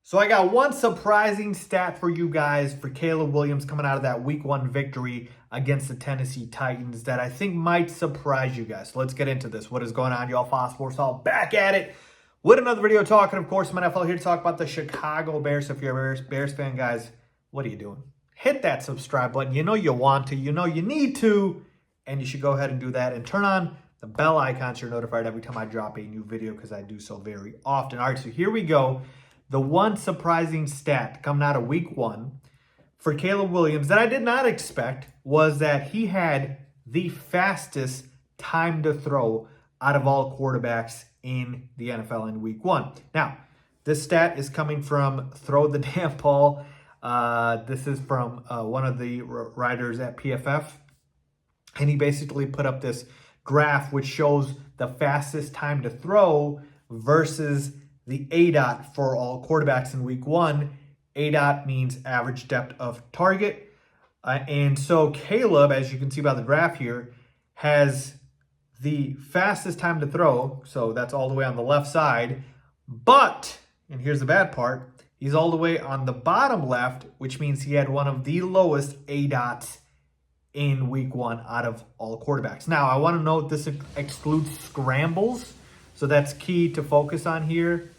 So I got one surprising stat for you guys for Caleb Williams coming out of that week 1 victory against the Tennessee Titans that I think might surprise you guys. So let's get into this. What is going on, y'all? Faiz Sports all back at it with another video talking, of course, some NFL here to talk about the Chicago Bears. So if you're a Bears fan, guys, what are you doing? Hit that subscribe button. You know you want to, you know you need to, and you should go ahead and do that. And turn on the bell icon so you're notified every time I drop a new video because I do so very often. All right, so here we go. The one surprising stat coming out of week 1 for Caleb Williams that I did not expect was that he had the fastest time to throw out of all quarterbacks in the NFL in week 1. Now, this stat is coming from Throw the Damn Ball. This is from one of the writers at PFF. And he basically put up this graph which shows the fastest time to throw versus the ADOT for all quarterbacks in week 1. ADOT means average depth of target. And so Caleb, as you can see by the graph here, has the fastest time to throw. So that's all the way on the left side. But, and here's the bad part, he's all the way on the bottom left, which means he had one of the lowest ADOTs in week 1 out of all quarterbacks. Now, I want to note this excludes scrambles. So that's key to focus on here.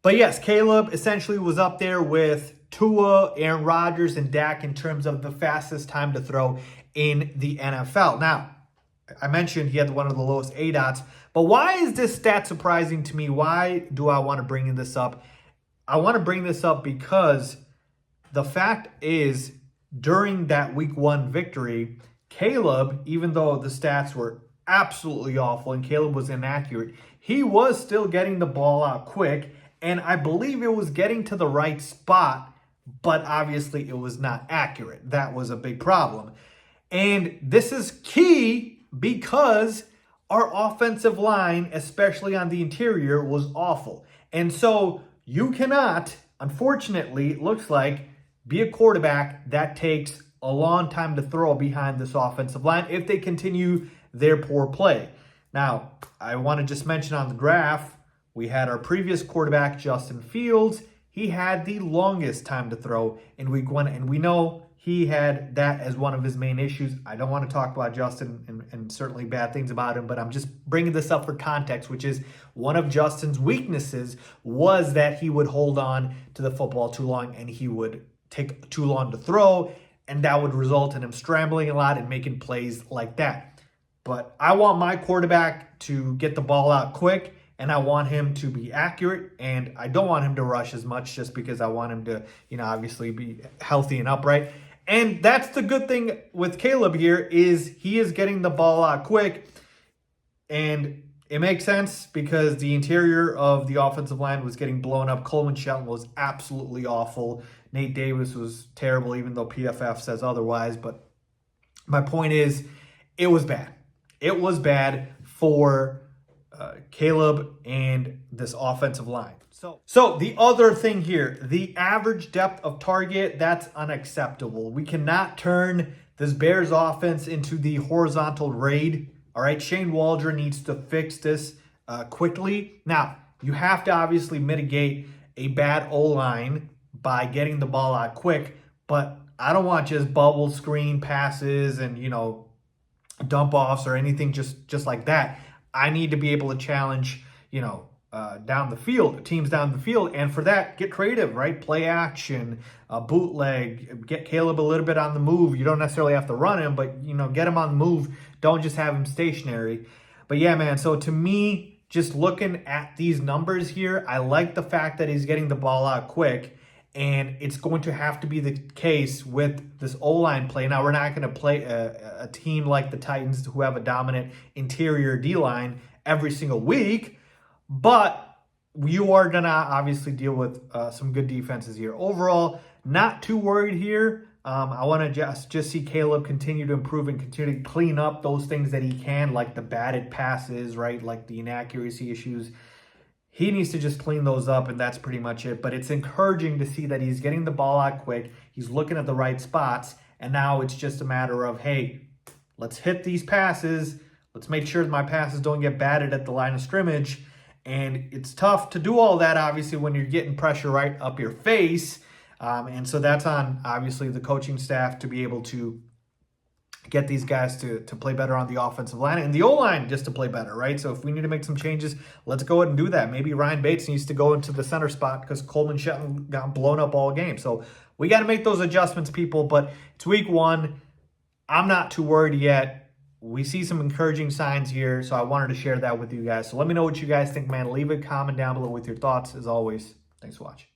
But yes, Caleb essentially was up there with Tua, Aaron Rodgers, and Dak in terms of the fastest time to throw in the NFL. Now, I mentioned he had one of the lowest ADOTs, but why is this stat surprising to me? Why do I want to bring this up? I want to bring this up because the fact is, during that week 1 victory, Caleb, even though the stats were absolutely awful and Caleb was inaccurate, he was still getting the ball out quick. And I believe it was getting to the right spot, but obviously it was not accurate. That was a big problem. And this is key because our offensive line, especially on the interior, was awful. And so you cannot, unfortunately, it looks like, be a quarterback that takes a long time to throw behind this offensive line if they continue their poor play. Now, I want to just mention on the graph, we had our previous quarterback, Justin Fields. He had the longest time to throw in week 1, and we know he had that as one of his main issues. I don't want to talk about Justin and certainly bad things about him, but I'm just bringing this up for context, which is one of Justin's weaknesses was that he would hold on to the football too long and he would take too long to throw, and that would result in him scrambling a lot and making plays like that. But I want my quarterback to get the ball out quick, and I want him to be accurate, and I don't want him to rush as much just because I want him to, obviously be healthy and upright. And that's the good thing with Caleb here is he is getting the ball out quick, and it makes sense because the interior of the offensive line was getting blown up. Coleman Shelton was absolutely awful. Nate Davis was terrible, even though PFF says otherwise. But my point is, it was bad. It was bad for Caleb and this offensive line. So the other thing here, the average depth of target, that's unacceptable. We cannot turn this Bears offense into the horizontal raid. All right, Shane Waldron needs to fix this quickly. Now, you have to obviously mitigate a bad O-line by getting the ball out quick, but I don't want just bubble screen passes and, dump offs or anything just like that. I need to be able to challenge, down the field, teams down the field. And for that, get creative, right? Play action, bootleg, get Caleb a little bit on the move. You don't necessarily have to run him, but, get him on the move. Don't just have him stationary. But yeah, man, so to me, just looking at these numbers here, I like the fact that he's getting the ball out quick. And it's going to have to be the case with this O-line play. Now, we're not going to play a team like the Titans who have a dominant interior D-line every single week. But you are going to obviously deal with some good defenses here. Overall, not too worried here. I want to just see Caleb continue to improve and continue to clean up those things that he can, like the batted passes, right? Like the inaccuracy issues. He needs to just clean those up, and that's pretty much it. But it's encouraging to see that he's getting the ball out quick. He's looking at the right spots, and now it's just a matter of, hey, let's hit these passes. Let's make sure that my passes don't get batted at the line of scrimmage, And it's tough to do all that, obviously, when you're getting pressure right up your face. And so that's on, obviously, the coaching staff to be able to get these guys to play better on the offensive line and the O-line just to play better, right? So if we need to make some changes, let's go ahead and do that. Maybe Ryan Bates needs to go into the center spot because Coleman Shelton got blown up all game. So we got to make those adjustments, people, but it's week 1. I'm not too worried yet. We see some encouraging signs here, so I wanted to share that with you guys. So let me know what you guys think, man. Leave a comment down below with your thoughts. As always, thanks for watching.